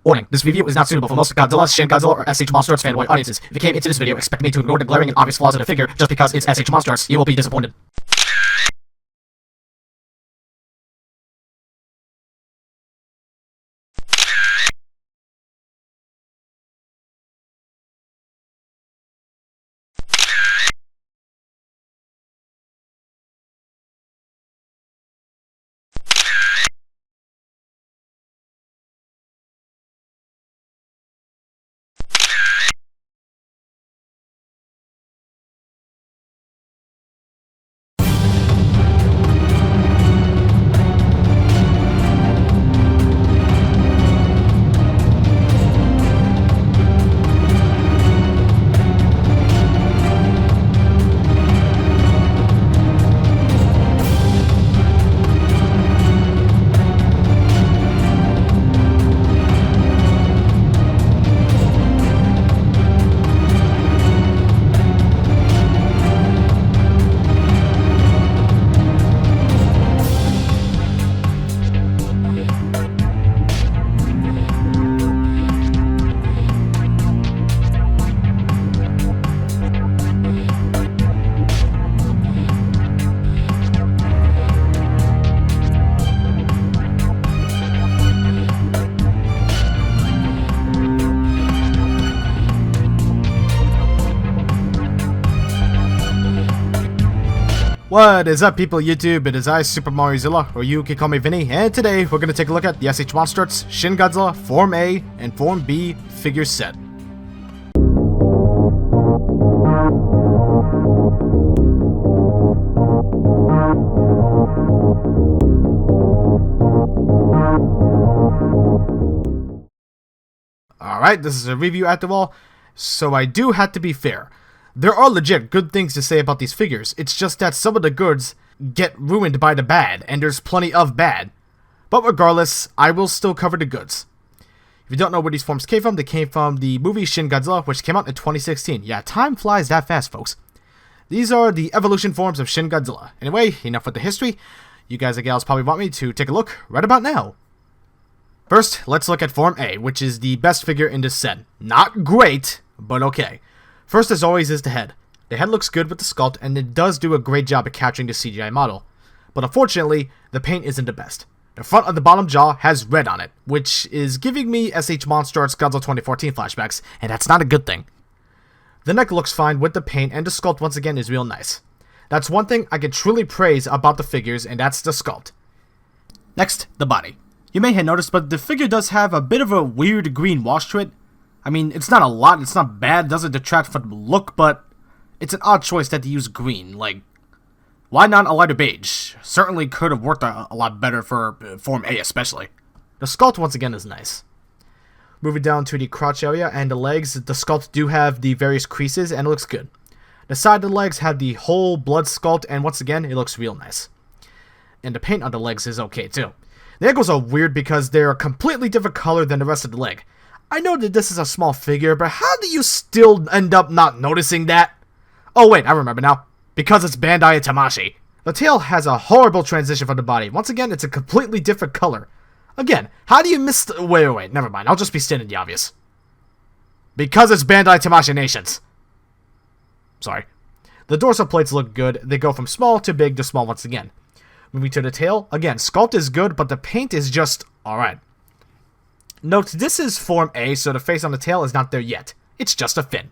Warning, this review is not suitable for most Godzilla, Shin Godzilla, or S.H.MonsterArts fanboy audiences. If you came into this video expecting me to ignore the glaring and obvious flaws of the figure just because it's S.H.MonsterArts, you will be disappointed. What is up, people of YouTube? It is I, SuperMarioZilla, or you can call me Vinny, and today we're going to take a look at the S.H.MonsterArts Shin Godzilla Form A and Form B figure set. Alright, this is a review after all, so I do have to be fair. There are legit good things to say about these figures, it's just that some of the goods get ruined by the bad, and there's plenty of bad. But regardless, I will still cover the goods. If you don't know where these forms came from, they came from the movie Shin Godzilla, which came out in 2016. Yeah, time flies that fast, folks. These are the evolution forms of Shin Godzilla. Anyway, enough with the history. You guys and gals probably want me to take a look right about now. First, let's look at Form A, which is the best figure in this set. Not great, but okay. First, as always, is the head. The head looks good with the sculpt, and it does do a great job at capturing the CGI model. But unfortunately, the paint isn't the best. The front of the bottom jaw has red on it, which is giving me S.H.MonsterArts Godzilla 2014 flashbacks, and that's not a good thing. The neck looks fine with the paint, and the sculpt once again is real nice. That's one thing I can truly praise about the figures, and that's the sculpt. Next, the body. You may have noticed, but the figure does have a bit of a weird green wash to it. I mean, it's not a lot, it's not bad, it doesn't detract from the look, but it's an odd choice that they use green. Like, why not a lighter beige? Certainly could have worked a lot better for Form A especially. The sculpt once again is nice. Moving down to the crotch area and the legs, the sculpt do have the various creases and it looks good. The side of the legs have the whole blood sculpt and once again, it looks real nice. And the paint on the legs is okay too. The ankles are weird because they're a completely different color than the rest of the leg. I know that this is a small figure, but how do you still end up not noticing that? Oh wait, I remember now. Because it's Bandai Tamashii. The tail has a horrible transition from the body. Once again, it's a completely different color. Again, how do you miss the... Wait, never mind. I'll just be stating the obvious. Because it's Bandai Tamashii Nations. Sorry. The dorsal plates look good. They go from small to big to small once again. Moving to the tail, again, sculpt is good, but the paint is just alright. Note, this is Form A, so the face on the tail is not there yet. It's just a fin.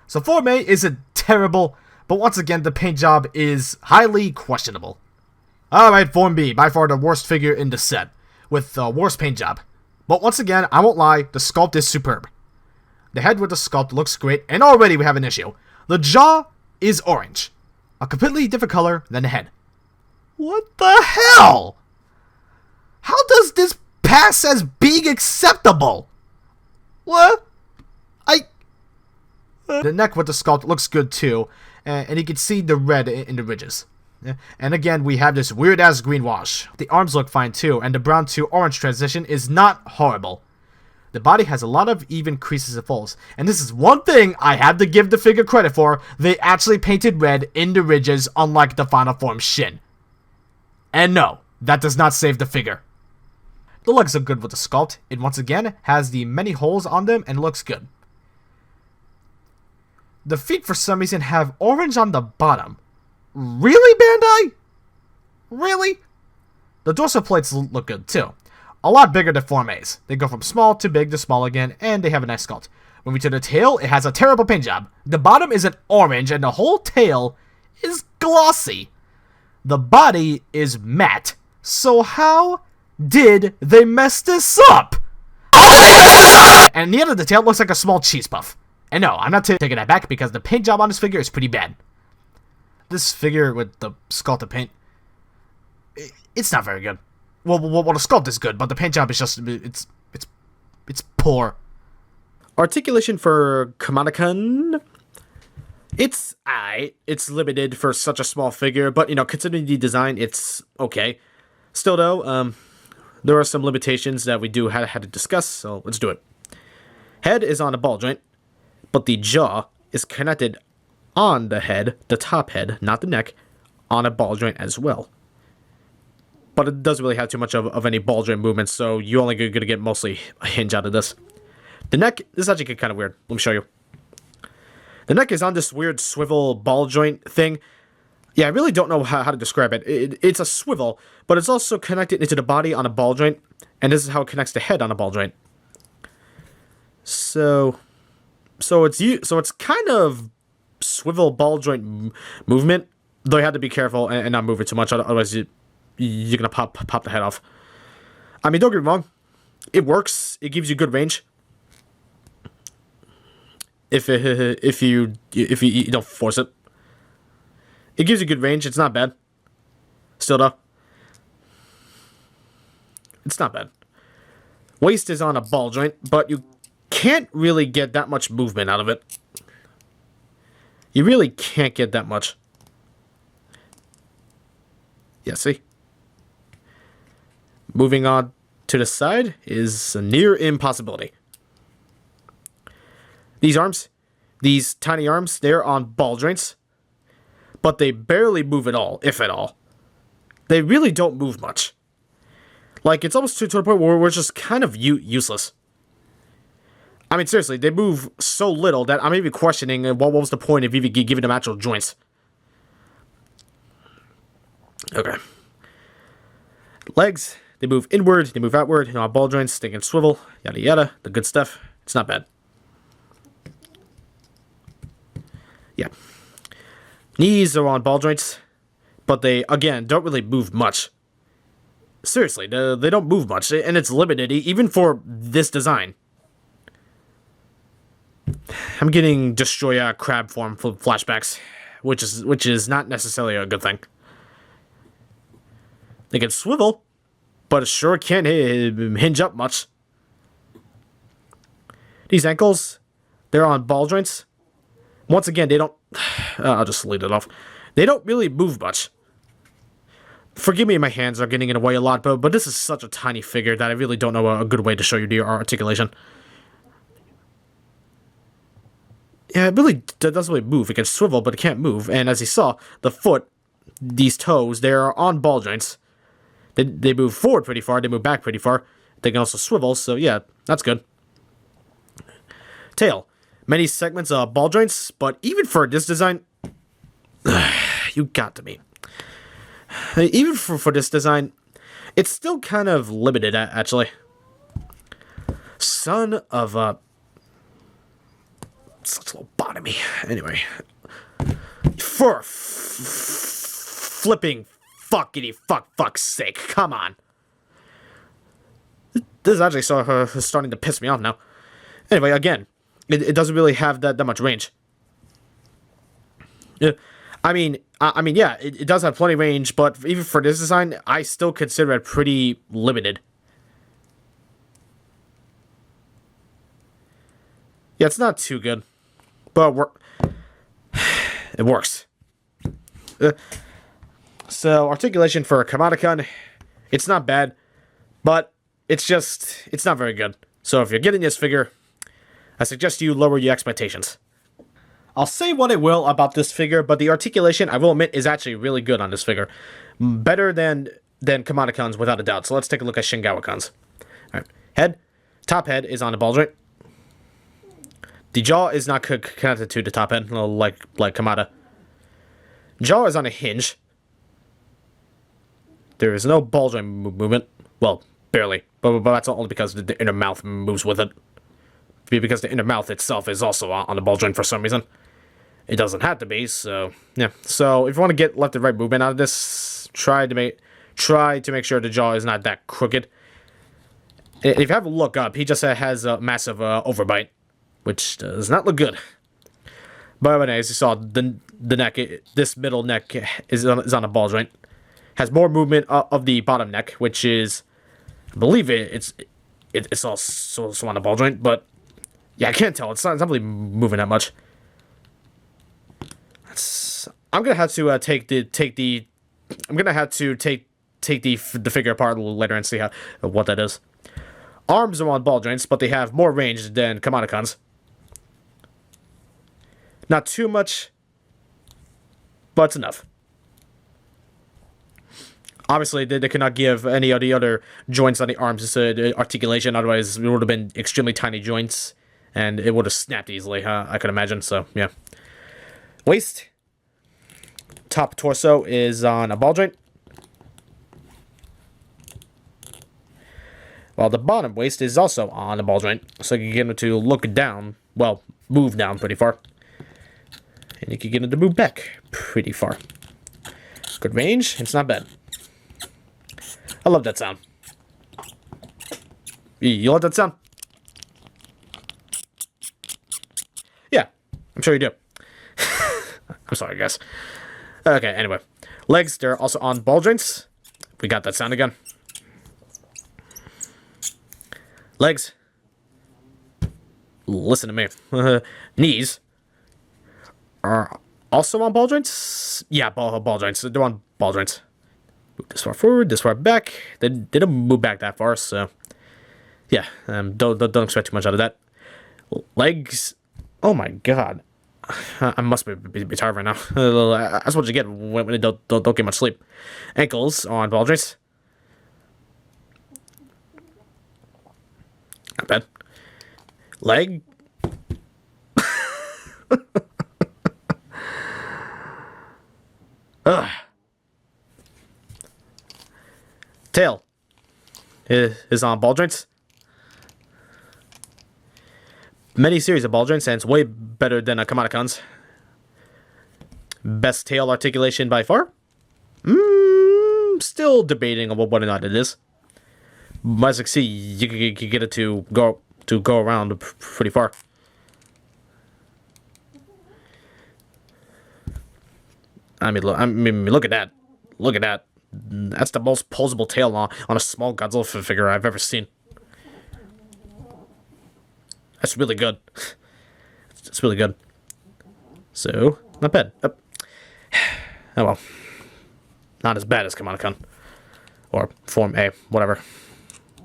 So Form A isn't terrible, but once again, the paint job is highly questionable. Alright, Form B, by far the worst figure in the set, with the worst paint job. But once again, I won't lie, the sculpt is superb. The head with the sculpt looks great, and already we have an issue. The jaw is orange, a completely different color than the head. What the hell? How does this pass as being acceptable? What? The neck with the sculpt looks good too, and you can see the red in the ridges. And again, we have this weird ass green wash. The arms look fine too, and the brown to orange transition is not horrible. The body has a lot of even creases and folds, and this is one thing I have to give the figure credit for. They actually painted red in the ridges, unlike the final form Shin. And no, that does not save the figure. The legs look good with the sculpt. It once again has the many holes on them and looks good. The feet for some reason have orange on the bottom. Really, Bandai? Really? The dorsal plates look good too. A lot bigger than Form A's. They go from small to big to small again, and they have a nice sculpt. When we to the tail, it has a terrible paint job. The bottom is an orange, and the whole tail is glossy. The body is matte. So how did they mess this up? And the end of the tail looks like a small cheese puff. And no, I'm not taking that back because the paint job on this figure is pretty bad. This figure with the sculpted paint, it's not very good. Well, the sculpt is good, but the paint job is just, it's poor. Articulation for Kamada-kun. It's limited for such a small figure, but, you know, considering the design, it's okay. Still, though, there are some limitations that we do have to discuss, so let's do it. Head is on a ball joint, but the jaw is connected on the head, the top head, not the neck, on a ball joint as well. But it doesn't really have too much of any ball joint movement, so you're only going to get mostly a hinge out of this. The neck, this is actually kind of weird. Let me show you. The neck is on this weird swivel ball joint thing. Yeah, I really don't know how to describe it. It's a swivel, but it's also connected into the body on a ball joint, and this is how it connects the head on a ball joint. So it's kind of swivel ball joint movement, though you have to be careful and not move it too much, otherwise you're gonna pop the head off. I mean, don't get me wrong, it works. It gives you good range. If you don't force it, it gives you good range. It's not bad. Still though, it's not bad. Waist is on a ball joint, but you can't really get that much movement out of it. You really can't get that much. Yeah, see? Moving on to the side is a near impossibility. These arms, these tiny arms, they're on ball joints, but they barely move at all, if at all. They really don't move much. Like, it's almost to the point where we're just kind of useless. I mean, seriously, they move so little that I'm even questioning what was the point of even giving them actual joints. Okay. Legs, they move inward, they move outward, you know, ball joints, they can swivel, yada yada, the good stuff. It's not bad. Yeah. Knees are on ball joints, but they, again, don't really move much. Seriously, they don't move much, and it's limited, even for this design. I'm getting Destroyer crab form flashbacks, which is not necessarily a good thing. They can swivel, but it sure can't hinge up much. These ankles, they're on ball joints. Once again, they don't... I'll just leave it off. They don't really move much. Forgive me, my hands are getting in the way a lot, but this is such a tiny figure that I really don't know a good way to show you the articulation. Yeah, it really doesn't really move. It can swivel, but it can't move. And as you saw, the foot, these toes, they're on ball joints. They move forward pretty far, they move back pretty far. They can also swivel, so yeah, that's good. Tail. Many segments of ball joints, but even for this design... you got to be. Even for this design, it's still kind of limited, actually. Son of a... Such a lobotomy. Anyway. For flipping fuck's sake. Come on. This is actually starting to piss me off now. Anyway, again, it doesn't really have that much range. Yeah. I mean, yeah, it does have plenty of range, but even for this design, I still consider it pretty limited. Yeah, it's not too good, but it works. So, articulation for Kamada-kun, it's not bad, but it's not very good. So, if you're getting this figure, I suggest you lower your expectations. I'll say what I will about this figure, but the articulation, I will admit, is actually really good on this figure. Better than Kamada-kun's, without a doubt. So let's take a look at Shin Godzilla's. Head. Top head is on a ball joint. The jaw is not connected to the top head, like Kamada. Jaw is on a hinge. There is no ball joint movement. Well, barely. But that's only because the inner mouth moves with it. Because the inner mouth itself is also on the ball joint for some reason. It doesn't have to be, so yeah. So if you want to get left and right movement out of this, try to make sure the jaw is not that crooked. If you have a look up, he just has a massive overbite, which does not look good. But as you saw, the neck, this middle neck is on a ball joint. Has more movement of the bottom neck, which is, I believe it's also on a ball joint, but yeah, I can't tell. It's not really moving that much. I'm gonna have to take the figure apart a little later and see what that is. Arms are on ball joints, but they have more range than Kamada-Kun's. Not too much, but it's enough. Obviously, they cannot give any of the other joints on the arms articulation, otherwise it would have been extremely tiny joints, and it would have snapped easily, I could imagine, so yeah. Waist. Top torso is on a ball joint. While the bottom waist is also on a ball joint, so you can get him to look down, well, move down pretty far. And you can get him to move back pretty far. Good range, it's not bad. I love that sound. You love that sound? Yeah, I'm sure you do. I'm sorry, guys. Okay, anyway. Legs, they're also on ball joints. We got that sound again. Legs. Listen to me. Knees are also on ball joints. Yeah, ball joints. They're on ball joints. Move this far forward, this far back. They don't move back that far, so yeah. Don't expect too much out of that. Legs. Oh my god. I must be tired right now. That's what you get when you don't get much sleep. Ankles on ball joints. Not bad. Leg. Ugh. Tail is on ball joints. Many series of ball joints, and it's way better than a Kamada-Kun's. Best tail articulation by far? Still debating on whether or not it is. But as you can see, you can get it to go around pretty far. I mean, look at that. Look at that. That's the most posable tail on a small Godzilla figure I've ever seen. That's really good. It's really good. So, not bad. Oh well. Not as bad as Kamada-Kun. Or Form A, whatever.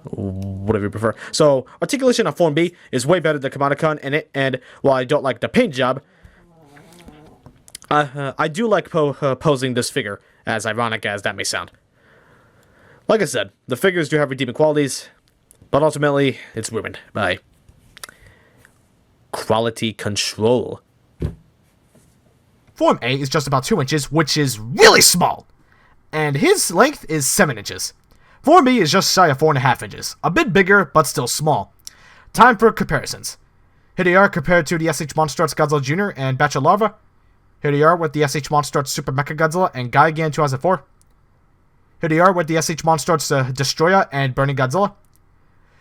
Whatever you prefer. So, articulation on Form B is way better than Kamada-Kun, and while I don't like the paint job, I do like posing this figure, as ironic as that may sound. Like I said, the figures do have redeeming qualities, but ultimately, it's ruined by quality control. Form A is just about 2 inches, which is really small. And his length is 7 inches. Form B is just shy of 4.5 inches. A bit bigger, but still small. Time for comparisons. Here they are compared to the S.H.MonsterArts Godzilla Jr. and Batch of Larva. Here they are with the S.H.MonsterArts Super Mecha Godzilla and Gigan 2004. Here they are with the S.H.MonsterArts Destroyer and Burning Godzilla.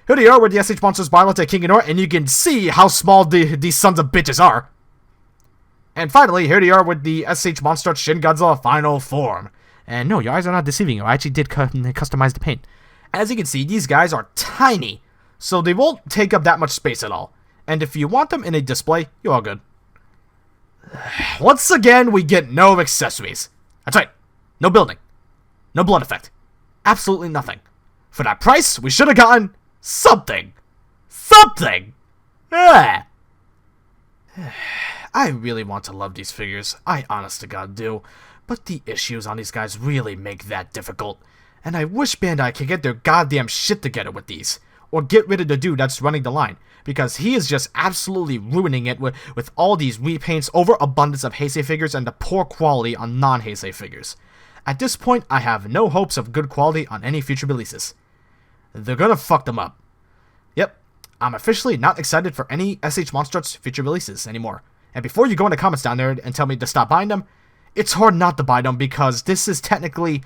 Here they are with the S.H.MonsterArts Biolite King Ghidorah, and you can see how small these sons of bitches are. And finally, here they are with the S.H.MonsterArts Shin Godzilla Final Form. And no, your eyes are not deceiving you. I actually did customize the paint. As you can see, these guys are tiny, so they won't take up that much space at all. And if you want them in a display, you're all good. Once again, we get no accessories. That's right. No building. No blood effect. Absolutely nothing. For that price, we should have gotten something. Something! Ah. I really want to love these figures. I honest to God do. But the issues on these guys really make that difficult. And I wish Bandai could get their goddamn shit together with these. or get rid of the dude that's running the line, because he is just absolutely ruining it with all these repaints, overabundance of Heisei figures, and the poor quality on non-Heisei figures. At this point, I have no hopes of good quality on any future releases. They're gonna fuck them up. Yep, I'm officially not excited for any S.H.MonsterArts future releases anymore. And before you go in the comments down there and tell me to stop buying them, it's hard not to buy them because this is technically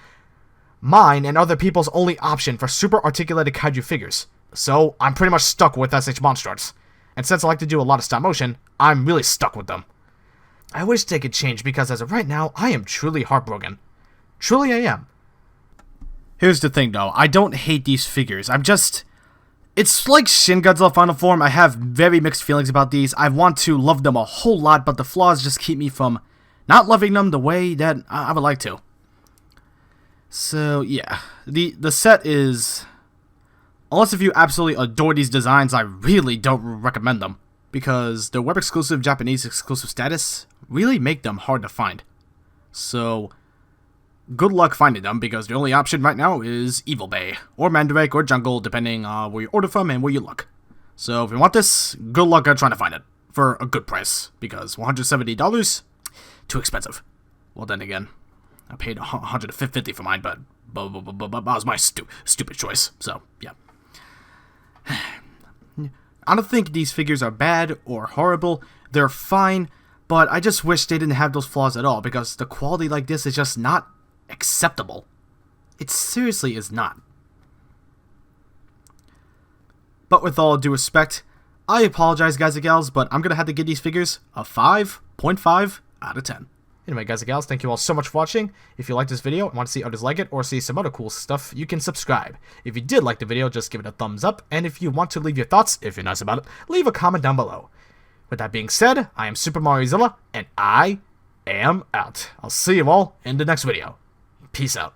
mine and other people's only option for super articulated kaiju figures. So I'm pretty much stuck with S.H.MonsterArts. And since I like to do a lot of stop motion, I'm really stuck with them. I wish they could change because as of right now, I am truly heartbroken. Truly I am. Here's the thing though, I don't hate these figures, it's like Shin Godzilla Final Form. I have very mixed feelings about these. I want to love them a whole lot, but the flaws just keep me from not loving them the way that I would like to. So yeah, the set is, unless if you absolutely adore these designs, I really don't recommend them, because their web exclusive Japanese exclusive status really make them hard to find. So good luck finding them, because the only option right now is Evil Bay, or Mandarake, or Jungle, depending on where you order from and where you look. So if you want this, good luck trying to find it for a good price, because $170, too expensive. Well then again, I paid $150 for mine, but that was my stupid choice, so yeah. I don't think these figures are bad or horrible, they're fine, but I just wish they didn't have those flaws at all, because the quality like this is just not acceptable. It seriously is not. But with all due respect, I apologize guys and gals, but I'm gonna have to give these figures a 5.5 out of 10. Anyway guys and gals, thank you all so much for watching. If you like this video and want to see others like it or see some other cool stuff, you can subscribe. If you did like the video, just give it a thumbs up, and if you want to leave your thoughts, if you're nice about it, leave a comment down below. With that being said, I am Super Mariozilla, and I am out. I'll see you all in the next video. Peace out.